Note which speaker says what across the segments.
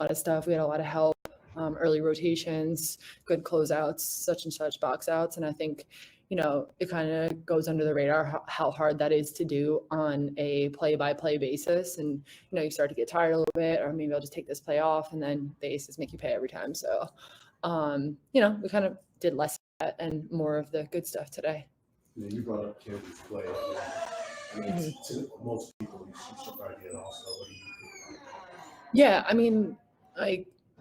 Speaker 1: a lot of stuff. We had a lot of help, early rotations, good closeouts, such and such box outs. And I think, it kind of goes under the radar how hard that is to do on a play-by-play basis. And, you start to get tired a little bit, or maybe I'll just take this play off, and then the aces make you pay every time. So, we kind of did less of that and more of the good stuff today.
Speaker 2: You brought up Kennedy's play. I mean, to most people, she should probably get also. What do you think?
Speaker 1: Yeah, I mean,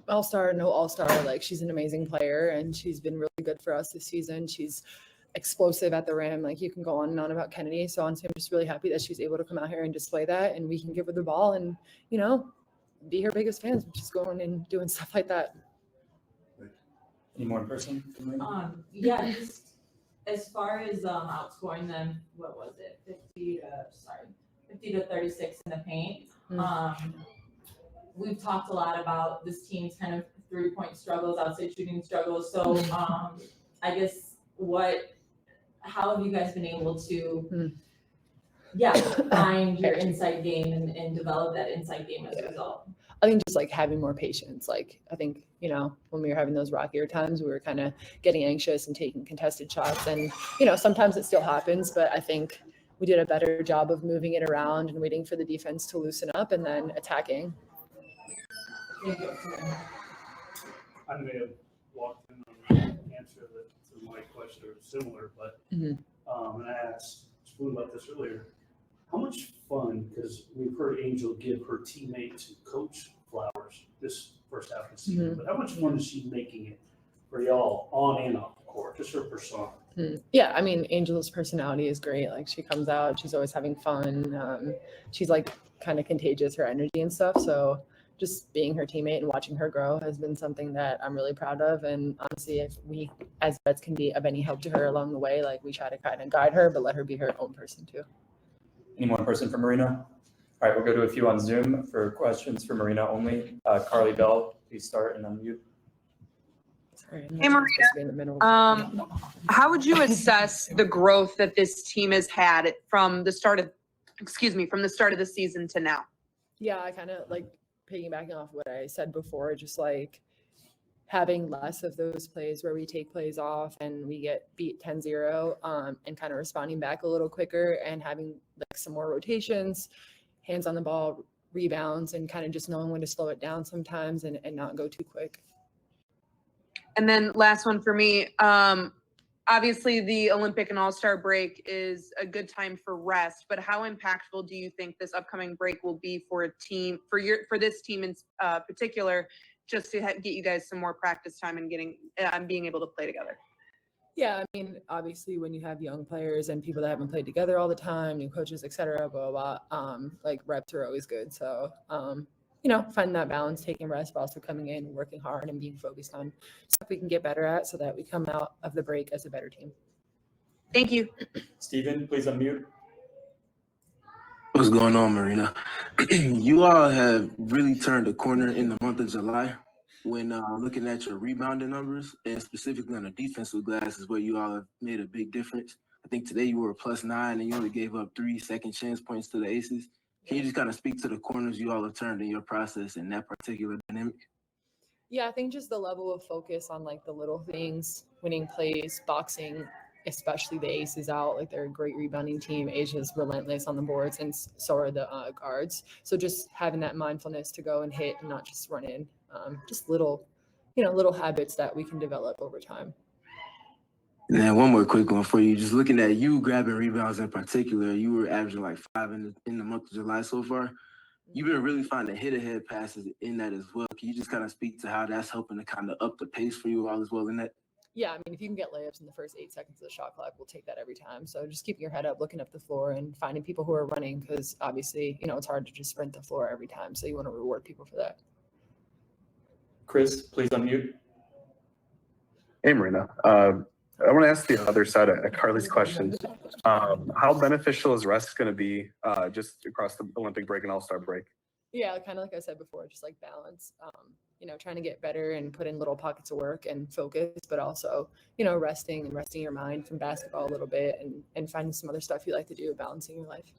Speaker 1: all-star, no all-star, she's an amazing player, and she's been really good for us this season. She's explosive at the rim. You can go on and on about Chennedy. So honestly, I'm just really happy that she's able to come out here and display that, and we can give her the ball and, be her biggest fans, which is going and doing stuff like that.
Speaker 3: Any more in person?
Speaker 4: Yeah, just as far as outscoring them, what was it? 50 to 36 in the paint. We've talked a lot about this team's kind of 3-point struggles, outside shooting struggles. So I guess how have you guys been able to find your inside game and develop that inside game as a result?
Speaker 1: I think just having more patience. I think, when we were having those rockier times, we were kind of getting anxious and taking contested shots. And, sometimes it still happens, but I think we did a better job of moving it around and waiting for the defense to loosen up and then attacking.
Speaker 5: I may have walked in on an answer to my question or similar, but and I asked Spoon about this earlier. How much fun, because we've heard Angel give her teammate to Coach Flowers this first half of the season, but how much fun is she making it for y'all on and off the court, just her persona?
Speaker 1: Yeah, I mean, Angel's personality is great. She comes out, she's always having fun. She's kind of contagious, her energy and stuff. So just being her teammate and watching her grow has been something that I'm really proud of. And honestly, if we as vets can be of any help to her along the way, we try to kind of guide her, but let her be her own person too.
Speaker 3: Any more in person for Marina? All right, we'll go to a few on Zoom for questions for Marina only. Carly Bell, please start and unmute.
Speaker 1: Sorry,
Speaker 6: hey Marina, how would you assess the growth that this team has had from the start of the season to now?
Speaker 1: Yeah, I kind of piggybacking off what I said before, just having less of those plays where we take plays off and we get beat 10-0 and kind of responding back a little quicker and having some more rotations, hands on the ball, rebounds, and kind of just knowing when to slow it down sometimes and not go too quick.
Speaker 6: And then last one for me, obviously the Olympic and All-Star break is a good time for rest, but how impactful do you think this upcoming break will be for this team in particular, just to get you guys some more practice time and being able to play together?
Speaker 1: Yeah, I mean, obviously when you have young players and people that haven't played together all the time, new coaches, et cetera, blah, blah, blah, reps are always good. So, finding that balance, taking rest, but also coming in and working hard and being focused on stuff we can get better at so that we come out of the break as a better team.
Speaker 6: Thank you.
Speaker 3: Steven, please unmute.
Speaker 7: What's going on, Marina? You all have really turned a corner in the month of July when looking at your rebounding numbers, and specifically on the defensive glass is where you all have made a big difference. I think today you were a +9 and you only gave up 3 second chance points to the Aces. Can you just kind of speak to the corners you all have turned in your process in that particular dynamic?
Speaker 1: Yeah, I think just the level of focus on the little things, winning plays, boxing, especially the aces out. They're a great rebounding team. Asia's relentless on the boards, and so are the guards. So just having that mindfulness to go and hit and not just run in. Just little habits that we can develop over time.
Speaker 7: And then one more quick one for you. Just looking at you grabbing rebounds in particular, you were averaging 5 in the month of July so far. You've been really finding hit-ahead passes in that as well. Can you just kind of speak to how that's helping to kind of up the pace for you all as well in that?
Speaker 1: Yeah, I mean, if you can get layups in the first 8 seconds of the shot clock, we'll take that every time. So just keeping your head up, looking up the floor, and finding people who are running, because obviously, it's hard to just sprint the floor every time. So you want to reward people for that.
Speaker 3: Chris, please unmute.
Speaker 8: Hey, Marina. I want to ask the other side of Carly's question. How beneficial is rest going to be just across the Olympic break and All-Star break?
Speaker 1: Yeah, kind of like I said before, just balance, trying to get better and put in little pockets of work and focus, but also, resting your mind from basketball a little bit and finding some other stuff you like to do, balancing your life.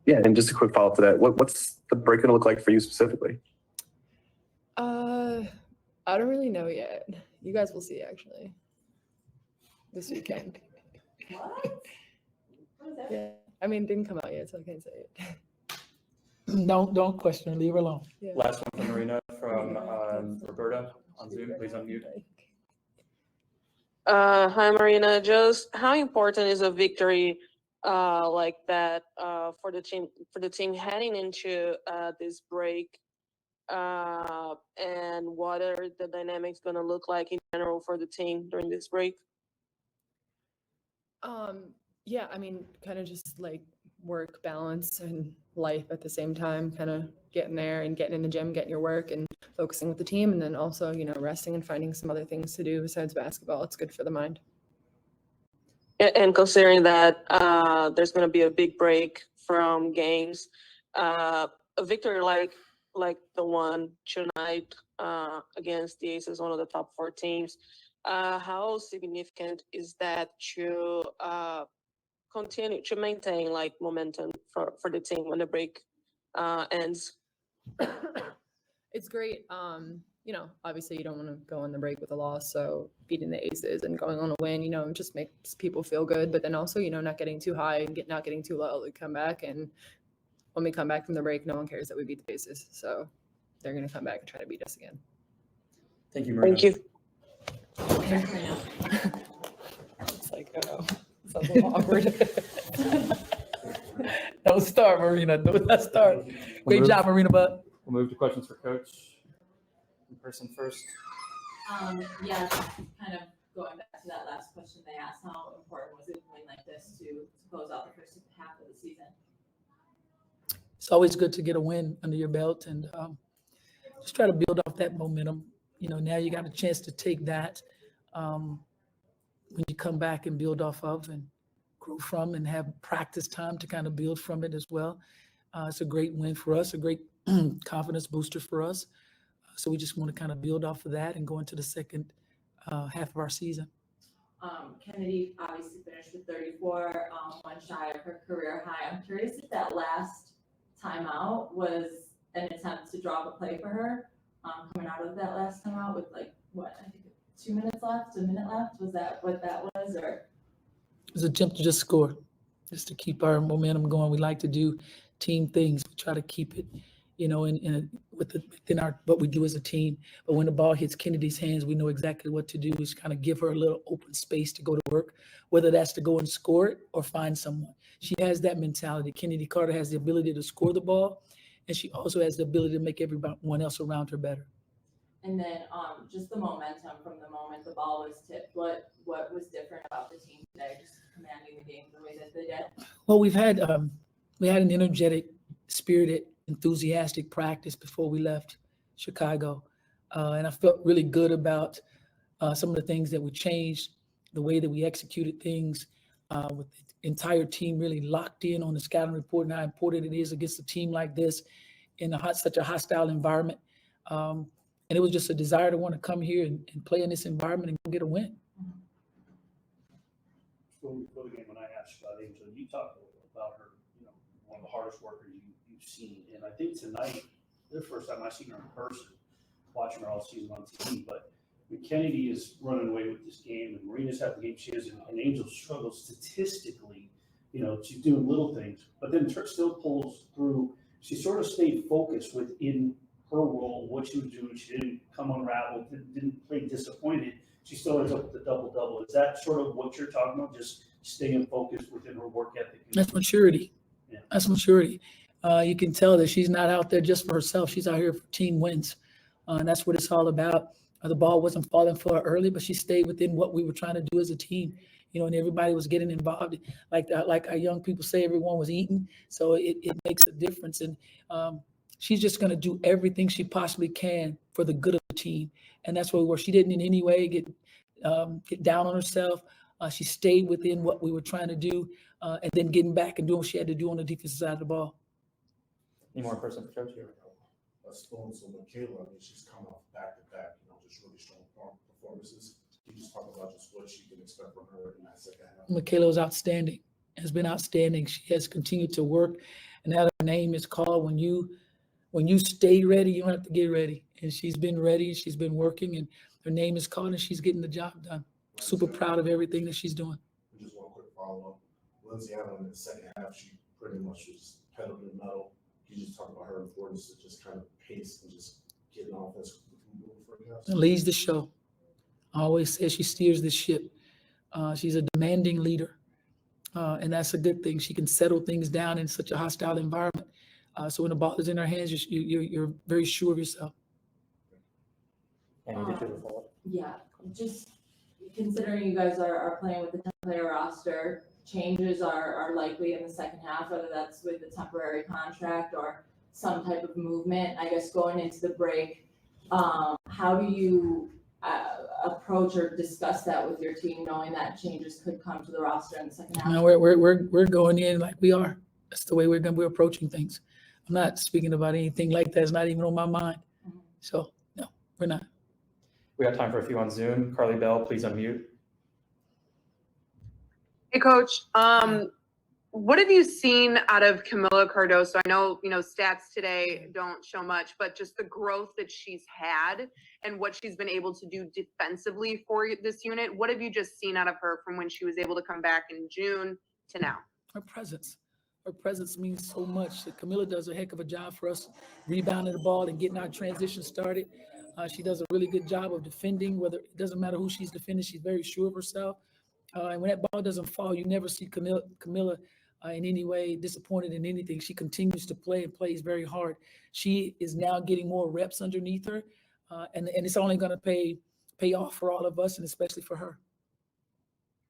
Speaker 8: Yeah, and just a quick follow-up to that. What's the break going to look like for you specifically?
Speaker 1: I don't really know yet. You guys will see actually this weekend.
Speaker 4: What? What is that?
Speaker 1: Yeah, I mean, it didn't come out yet, so I can't say it.
Speaker 9: Don't question her, leave her alone.
Speaker 1: Yeah.
Speaker 3: Last one from Marina from Roberta on Zoom. Please unmute.
Speaker 10: Hi Marina, just how important is a victory like that for the team heading into this break? And what are the dynamics going to look like in general for the team during this break?
Speaker 1: Yeah, I mean, kind of just like work balance and life at the same time, kind of getting there and getting in the gym, getting your work and focusing with the team, and then also, you know, resting and finding some other things to do besides basketball. It's good for the mind.
Speaker 10: And considering that there's going to be a big break from games, a victory like the one tonight against the Aces, one of the top 4 teams, how significant is that to continue to maintain like momentum for the team when the break ends?
Speaker 1: It's great. You know, obviously you don't want to go on the break with a loss, so beating the Aces and going on a win, you know, just makes people feel good. But then also, you know, not getting too high and not getting too low. We come back, and when we come back from the break, no one cares that we beat the Aces, so they're going to come back and try to beat us again.
Speaker 3: Thank you, Marina.
Speaker 10: Thank you.
Speaker 1: It's like, oh, sounds a little awkward.
Speaker 9: Don't start, Marina. Don't start. Great
Speaker 3: move.
Speaker 9: job, Marina, bud.
Speaker 3: We'll move to questions for Coach. In person first.
Speaker 4: Yeah, kind of going back to that last question they asked, how important was it to win like this to close out the first half of the season?
Speaker 9: It's always good to get a win under your belt and just try to build off that momentum. You know, now you got a chance to take that when you come back and build off of and grow from and have practice time to kind of build from it as well. It's a great win for us, a great confidence booster for us. So we just want to kind of build off of that and go into the second half of our season.
Speaker 4: Chennedy obviously finished with 34, one shy of her career high. I'm curious if that last timeout was an attempt to draw the play for her coming out of that last timeout with like, what, I think 2 minutes left, a minute left? Was that what that was? Or
Speaker 9: It was an attempt to just score, just to keep our momentum going. We like to do team things. We try to keep it, you know, within our what we do as a team. But when the ball hits Kennedy's hands, we know exactly what to do. Is kind of give her a little open space to go to work, whether that's to go and score it or find someone. She has that mentality. Kennedy Carter has the ability to score the ball, and she also has the ability to make everyone else around her better.
Speaker 4: and then just the momentum from the moment the ball was tipped. What was different about the team today, just commanding the game the way that they did?
Speaker 9: Well, we had an energetic, spirited, enthusiastic practice before we left Chicago, and I felt really good about some of the things that we changed, the way that we executed things, with the entire team really locked in on the scouting report and how important it is against a team like this in such a hostile environment. And it was just a desire to want to come here and play in this environment and get a win.
Speaker 5: Before the game, when I asked about Angel, you talked a little about her, you know, one of the hardest workers you've seen. And I think tonight, the first time I've seen her in person, watching her all season on TV. But when Chennedy is running away with this game and Marina's had the game she is, and Angel struggles statistically, you know, she's doing little things, but then still pulls through. She sort of stayed focused within her role, what she was doing. She didn't come unraveled, didn't play disappointed. She still ends up with the double-double. Is that sort of what you're talking about, just staying focused within her work ethic?
Speaker 9: That's maturity.
Speaker 5: Yeah.
Speaker 9: That's maturity. You can tell that she's not out there just for herself. She's out here for team wins. And that's what it's all about. The ball wasn't falling for her early, but she stayed within what we were trying to do as a team. You know, and everybody was getting involved. Like our young people say, everyone was eating. So it makes a difference. And she's just going to do everything she possibly can for the good of the team. And that's where she didn't in any way get down on herself. She stayed within what we were trying to do, and then getting back and doing what she had to do on the defensive side of the ball.
Speaker 3: Any more person for Coach?
Speaker 2: Storm, so Michaela, I mean, she's come off back-to-back, you know, just really strong performances. Can you just talk about just what she can expect from her in that second half?
Speaker 9: Michaela was outstanding, has been outstanding. She has continued to work, and now her name is called when you stay ready, you don't have to get ready. and she's been ready, and she's been working, and her name is called, and she's getting the job done. Super proud of everything that she's doing.
Speaker 2: Just one quick follow-up. Lindsay Allen in the second half, she pretty much was pedal to the metal. Can you just talk about her importance to just kind of pace and just getting offense moving for you guys?
Speaker 9: And leads the show. I always say she steers the ship. She's a demanding leader, and that's a good thing. She can settle things down in such a hostile environment. So when the ball is in her hands, you're very sure of yourself.
Speaker 3: And did you have a follow-up?
Speaker 4: Yeah, just considering you guys are playing with the 10-player roster, changes are likely in the second half, whether that's with a temporary contract or some type of movement. I guess going into the break, how do you approach or discuss that with your team, knowing that changes could come to the roster in the second half?
Speaker 9: No, we're going in like we are. That's the way we're approaching things. I'm not speaking about anything like that. It's not even on my mind. So no, we're not.
Speaker 3: We got time for a few on Zoom. Carly Bell, please unmute.
Speaker 6: Hey, Coach. What have you seen out of Camila Cardoso? I know, stats today don't show much, but just the growth that she's had and what she's been able to do defensively for this unit. What have you just seen out of her from when she was able to come back in June to now?
Speaker 9: Her presence. Her presence means so much. Camila does a heck of a job for us, rebounding the ball and getting our transition started. She does a really good job of defending. Whether it doesn't matter who she's defending, she's very sure of herself. And when that ball doesn't fall, you never see Camila in any way disappointed in anything. She continues to play and plays very hard. She is now getting more reps underneath her, and it's only going to pay off for all of us, and especially for her.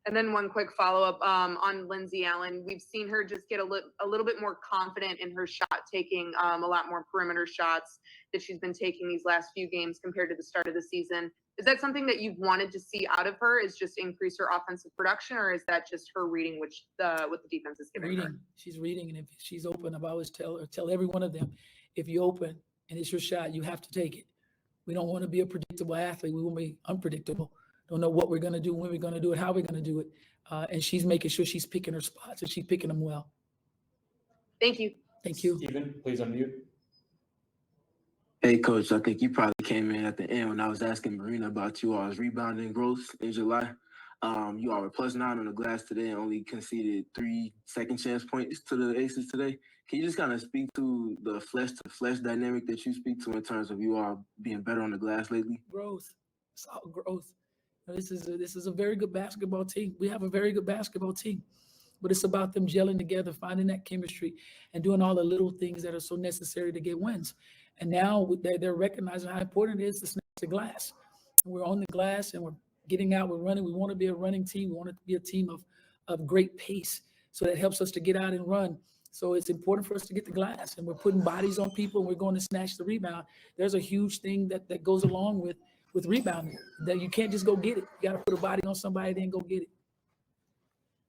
Speaker 6: And then one quick follow-up on Lindsay Allen. We've seen her just get a little bit more confident in her shot taking, a lot more perimeter shots that she's been taking these last few games compared to the start of the season. Is that something that you've wanted to see out of her, is just increase her offensive production, or is that just her reading what the defense is giving her?
Speaker 9: She's reading, and if she's open, I've always tell every one of them, if you're open and it's your shot, you have to take it. We don't want to be a predictable athlete. We want to be unpredictable. Don't know what we're going to do, when we're going to do it, how we're going to do it. And she's making sure she's picking her spots, and she's picking them well.
Speaker 6: Thank you.
Speaker 9: Thank you.
Speaker 3: Stephen, please unmute.
Speaker 7: Hey, Coach, I think you probably came in at the end when I was asking Marina about you all's rebounding growth in July. You all were +9 on the glass today and only conceded 3 second chance points to the Aces today. Can you just kind of speak to the flesh-to-flesh dynamic that you speak to in terms of you all being better on the glass lately?
Speaker 9: Growth. It's all growth. This is a very good basketball team. We have a very good basketball team, but it's about them gelling together, finding that chemistry, and doing all the little things that are so necessary to get wins. And now they're recognizing how important it is to snatch the glass. And we're on the glass, and we're getting out, we're running. We want to be a running team. We want it to be a team of great pace. So that helps us to get out and run. So it's important for us to get the glass, and we're putting bodies on people, and we're going to snatch the rebound. There's a huge thing that goes along with rebounding, that you can't just go get it. You got to put a body on somebody, then go get it.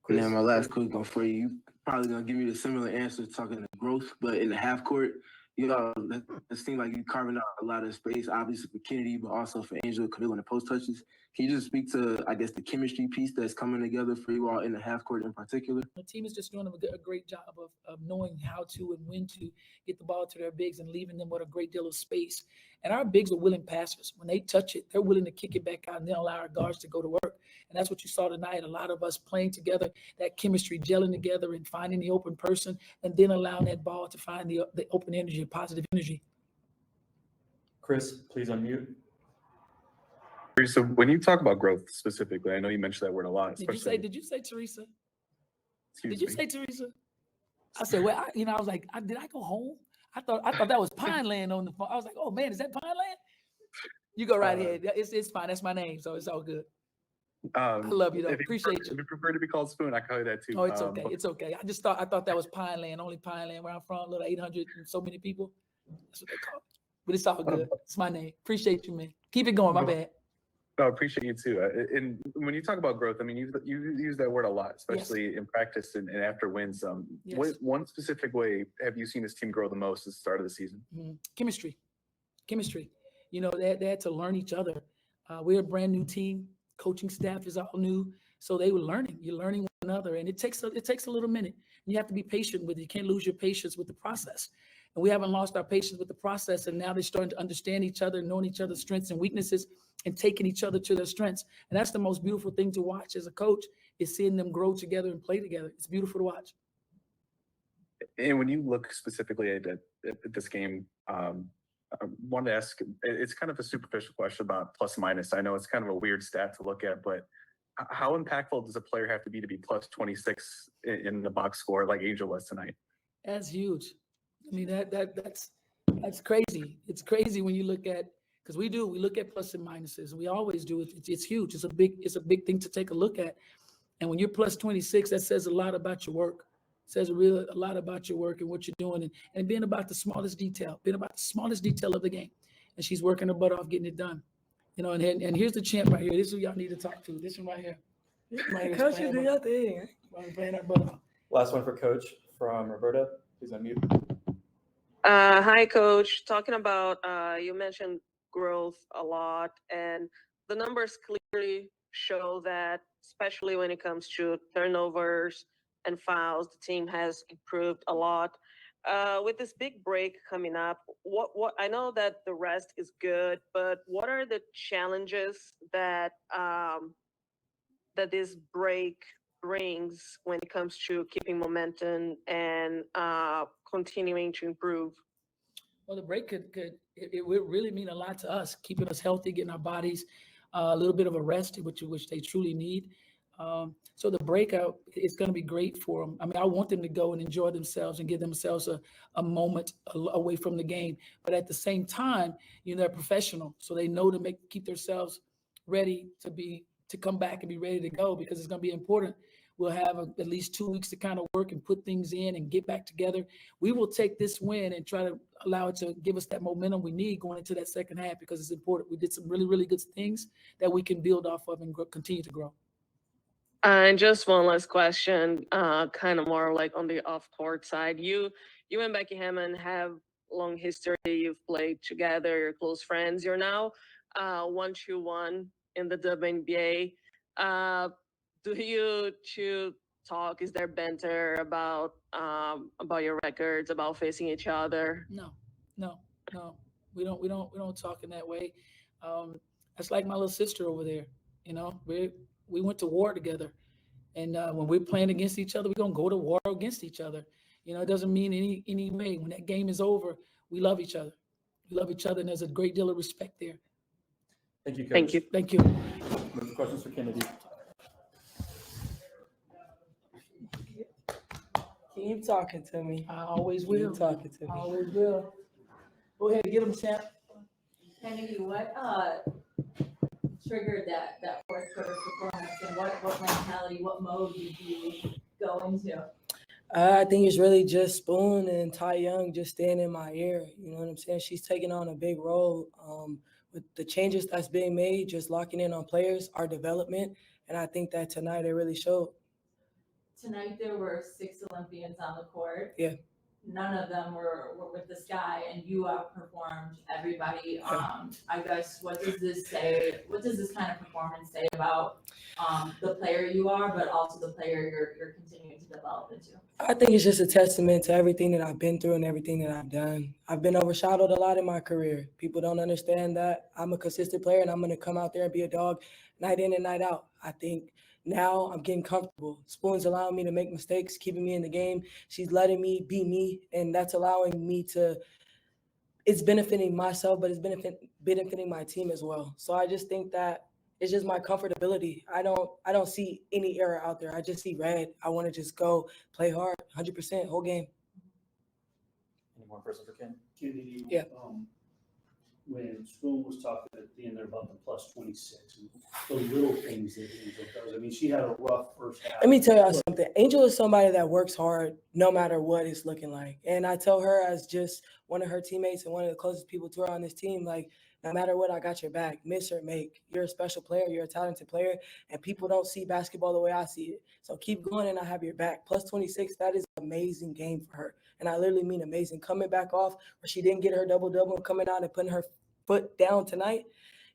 Speaker 7: And then my last quick one for you. You probably going to give me the similar answer talking to growth, but in the half court, it seemed like you're carving out a lot of space, obviously for Chennedy, but also for Angel, Camille, and the post touches. Can you just speak to, I guess, the chemistry piece that's coming together for you all in the half court in particular?
Speaker 9: The team is just doing a great job of knowing how to and when to get the ball to their bigs and leaving them with a great deal of space. And our bigs are willing passers. When they touch it, they're willing to kick it back out and then allow our guards to go to work. And that's what you saw tonight. A lot of us playing together, that chemistry, gelling together and finding the open person, and then allowing that ball to find the open energy, positive energy.
Speaker 3: Chris, please unmute.
Speaker 8: So when you talk about growth specifically, I know you mentioned that word a lot.
Speaker 9: Did you say Teresa?
Speaker 8: Excuse
Speaker 9: Did you
Speaker 8: me.
Speaker 9: say Teresa? I said, well, I was like, did I go home? I thought that was Pine Land on the phone. I was like, oh man, is that Pine Land? You go right ahead. It's fine. That's my name, so it's all good. I love you though. Appreciate you.
Speaker 8: If you prefer to be called Spoon, I call you that too.
Speaker 9: Oh, it's okay. It's okay. I thought that was Pine Land, only Pine Land where I'm from, little 800 and so many people. That's what they call it. But it's all good. It's my name. Appreciate you, man. Keep it going. My bad.
Speaker 8: No, I appreciate you too. And when you talk about growth, I mean, you use that word a lot, especially in practice and after wins.
Speaker 9: Yes.
Speaker 8: What one specific way have you seen this team grow the most at the start of the season?
Speaker 9: Chemistry. They had to learn each other. We're a brand new team. Coaching staff is all new, so they were learning. You're learning one another, and it takes a little minute. You have to be patient with it. You can't lose your patience with the process. And we haven't lost our patience with the process. And now they're starting to understand each other, knowing each other's strengths and weaknesses, and taking each other to their strengths. And that's the most beautiful thing to watch as a coach, is seeing them grow together and play together. It's beautiful to watch.
Speaker 8: And when you look specifically at this game, I wanted to ask, it's kind of a superficial question about plus minus. I know it's kind of a weird stat to look at, but how impactful does a player have to be plus 26 in the box score like Angel was tonight?
Speaker 9: That's huge. I mean, that's crazy. It's crazy when you look at, because we look at plus and minuses. We always do. It's huge. It's a big thing to take a look at. And when you're plus 26, that says a lot about your work. It says a lot about your work and what you're doing, and being about the smallest detail of the game. And she's working her butt off getting it done. You know, and here's the champ right here. This is who y'all need to talk to. This one right here.
Speaker 11: Coach, you do your thing.
Speaker 9: Playing our butt off.
Speaker 3: Last one for Coach from Roberta. Please unmute.
Speaker 10: Hi, Coach. Talking about, you mentioned growth a lot, and the numbers clearly show that, especially when it comes to turnovers and fouls, the team has improved a lot. With this big break coming up, what I know that the rest is good, but what are the challenges that that this break brings when it comes to keeping momentum and continuing to improve?
Speaker 9: Well, the break it would really mean a lot to us, keeping us healthy, getting our bodies a little bit of a rest, which they truly need. So the breakout is going to be great for them. I mean, I want them to go and enjoy themselves and give themselves a moment away from the game. But at the same time, you know, they're professional, so they know to keep themselves ready to come back and be ready to go, because it's going to be important. We'll have at least 2 weeks to kind of work and put things in and get back together. We will take this win and try to allow it to give us that momentum we need going into that second half, because it's important. We did some really, really good things that we can build off of and continue to grow.
Speaker 10: And just one last question, kind of more like on the off-court side. You and Becky Hammond have long history. You've played together. You're close friends. You're now 1-2-1 in the WNBA. Do you two talk? Is there banter about your records, about facing each other?
Speaker 9: No. We don't talk in that way. That's like my little sister over there. You know, we went to war together, and when we're playing against each other, we're gonna go to war against each other. You know, it doesn't mean any way. When that game is over, we love each other. We love each other, and there's a great deal of respect there.
Speaker 3: Thank you, Coach.
Speaker 10: Thank you.
Speaker 9: Thank you.
Speaker 3: Move questions for Chennedy.
Speaker 11: Keep talking to me.
Speaker 9: I always will.
Speaker 11: Keep talking to me.
Speaker 9: I always will. Go ahead, get him, champ.
Speaker 4: Chennedy, what triggered that fourth quarter performance, and what mentality, what mode did you go into?
Speaker 11: I think it's really just Spoon and Ty Young just staying in my ear. You know what I'm saying? She's taking on a big role with the changes that's being made, just locking in on players, our development. And I think that tonight it really showed.
Speaker 4: Tonight there were 6 Olympians on the court.
Speaker 11: Yeah.
Speaker 4: None of them were with the Sky, and you outperformed everybody. I guess, what does this say? What does this kind of performance say about the player you are, but also the player you're continuing to develop into?
Speaker 11: I think it's just a testament to everything that I've been through and everything that I've done. I've been overshadowed a lot in my career. People don't understand that I'm a consistent player, and I'm going to come out there and be a dog night in and night out. I think now I'm getting comfortable. Spoon's allowing me to make mistakes, keeping me in the game. She's letting me be me, and that's allowing me to – it's benefiting myself, but it's benefiting my team as well. So I just think that it's just my comfortability. I don't see any error out there. I just see red. I want to just go play hard, 100%, whole game.
Speaker 3: Any more person for Ken?
Speaker 5: Kennedy,
Speaker 11: Yeah.
Speaker 5: When Spoon was talking at the end there about the plus 26, and the little things that Angel does. I mean, she had a rough first half.
Speaker 11: Let me tell y'all something. Angel is somebody that works hard no matter what it's looking like. And I tell her as just one of her teammates and one of the closest people to her on this team, like, no matter what, I got your back. Miss or make. You're a special player. You're a talented player. And people don't see basketball the way I see it. So keep going, and I have your back. Plus 26, that is an amazing game for her. And I literally mean amazing. Coming back off where she didn't get her double-double and coming out and putting her foot down tonight,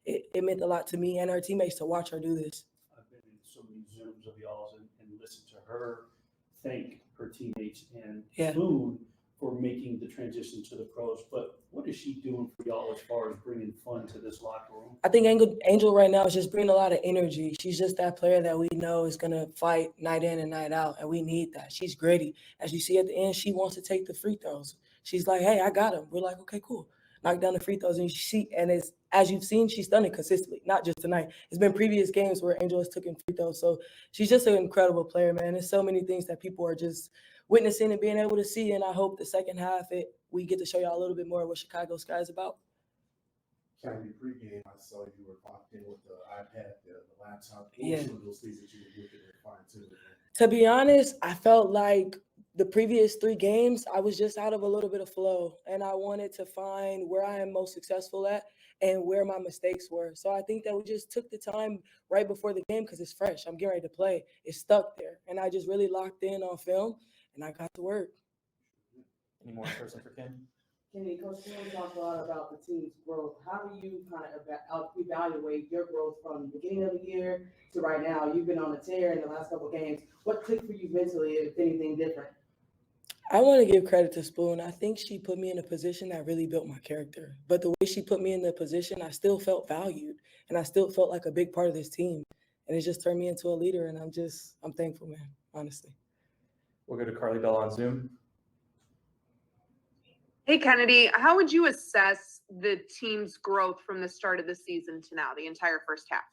Speaker 11: it meant a lot to me and her teammates to watch her do this.
Speaker 5: I've been in so many Zooms of y'all's and listened to her thank her teammates and
Speaker 11: Yeah.
Speaker 5: Spoon for making the transition to the pros, but what is she doing for y'all as far as bringing fun to this locker room?
Speaker 11: I think Angel right now is just bringing a lot of energy. She's just that player that we know is going to fight night in and night out, and we need that. She's gritty. As you see at the end, she wants to take the free throws. She's like, hey, I got him. We're like, okay, cool. Knock down the free throws. And it's, as you've seen, she's done it consistently, not just tonight. It's been previous games where Angel has taken free throws. So she's just an incredible player, man. There's so many things that people are just witnessing and being able to see, and I hope the second half we get to show y'all a little bit more of what Chicago Sky is about.
Speaker 2: Kennedy, pregame, I saw you were locked in with the iPad, the laptop. What
Speaker 11: Yeah.
Speaker 2: were some of those things that you were looking at fine-tuning?
Speaker 11: To be honest, I felt like the previous 3 games, I was just out of a little bit of flow, and I wanted to find where I am most successful at and where my mistakes were. So I think that we just took the time right before the game because it's fresh. I'm getting ready to play. It's stuck there, and I just really locked in on film, and I got to work.
Speaker 3: Any more person for Ken?
Speaker 12: Kenny, Coach Floyd talked a lot about the team's growth. How do you kind of evaluate your growth from the beginning of the year to right now? You've been on a tear in the last couple of games. What clicked for you mentally, if anything different?
Speaker 11: I want to give credit to Spoon. I think she put me in a position that really built my character. But the way she put me in the position, I still felt valued, and I still felt like a big part of this team. And it just turned me into a leader, and I'm thankful, man, honestly.
Speaker 3: We'll go to Carly Bell on Zoom.
Speaker 6: Hey, Kennedy, how would you assess the team's growth from the start of the season to now, the entire first half?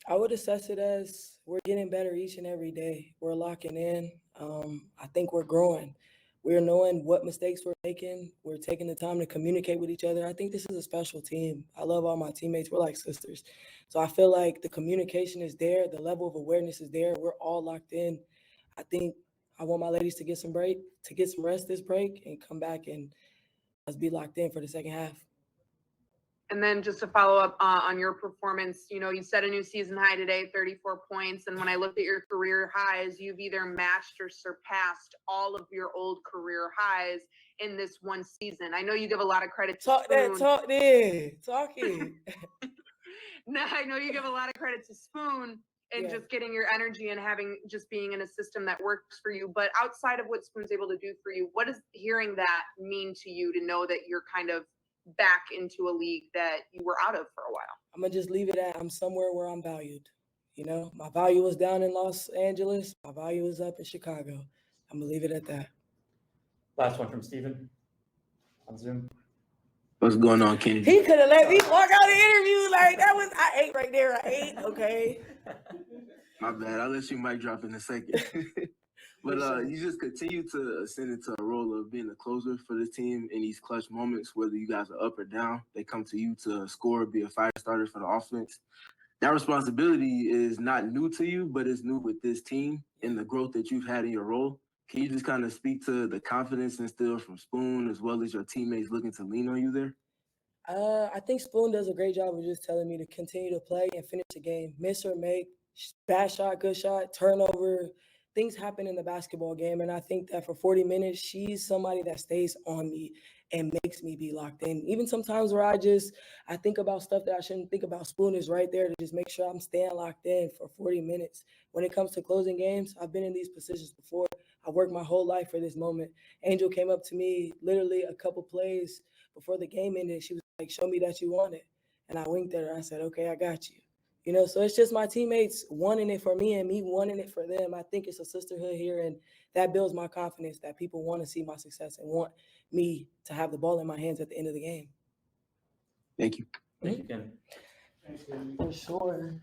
Speaker 11: I would assess it as we're getting better each and every day. We're locking in. I think we're growing. We're knowing what mistakes we're making. We're taking the time to communicate with each other. I think this is a special team. I love all my teammates. We're like sisters. So I feel like the communication is there. The level of awareness is there. We're all locked in. I think I want my ladies to get some rest this break and come back and let's be locked in for the second half.
Speaker 6: And then just to follow up on your performance, you set a new season high today, 34 points. And when I looked at your career highs, you've either matched or surpassed all of your old career highs in this one season. I know you give a lot of credit to
Speaker 11: Talking.
Speaker 6: No, I know you give a lot of credit to Spoon and just getting your energy and just being in a system that works for you. But outside of what Spoon's able to do for you, what does hearing that mean to you to know that you're kind of back into a league that you were out of for a while?
Speaker 11: I'm going to just leave it at I'm somewhere where I'm valued. My value was down in Los Angeles. My value is up in Chicago. I'm going to leave it at that.
Speaker 3: Last one from Steven on Zoom.
Speaker 7: What's going on, Kenny?
Speaker 11: He could have let me walk out the interview like that was, I ate right there. I ate, okay.
Speaker 7: My bad. I'll let you mic drop in a second. But you just continue to ascend into a role of being a closer for this team in these clutch moments, whether you guys are up or down. They come to you to score, be a fire starter for the offense. That responsibility is not new to you, but it's new with this team and the growth that you've had in your role. Can you just kind of speak to the confidence instilled from Spoon as well as your teammates looking to lean on you there?
Speaker 11: I think Spoon does a great job of just telling me to continue to play and finish the game. Miss or make, bad shot, good shot, turnover. Things happen in the basketball game, and I think that for 40 minutes, she's somebody that stays on me and makes me be locked in. Even sometimes where I think about stuff that I shouldn't think about, Spoon is right there to just make sure I'm staying locked in for 40 minutes. When it comes to closing games, I've been in these positions before. I worked my whole life for this moment. Angel came up to me literally a couple plays before the game ended. She was like, show me that you want it. And I winked at her. I said, okay, I got you. So it's just my teammates wanting it for me and me wanting it for them. I think it's a sisterhood here, and that builds my confidence that people want to see my success and want me to have the ball in my hands at the end of the game.
Speaker 7: Thank you.
Speaker 3: Thank you, Ken.
Speaker 5: Thanks, Kenny.
Speaker 11: For sure.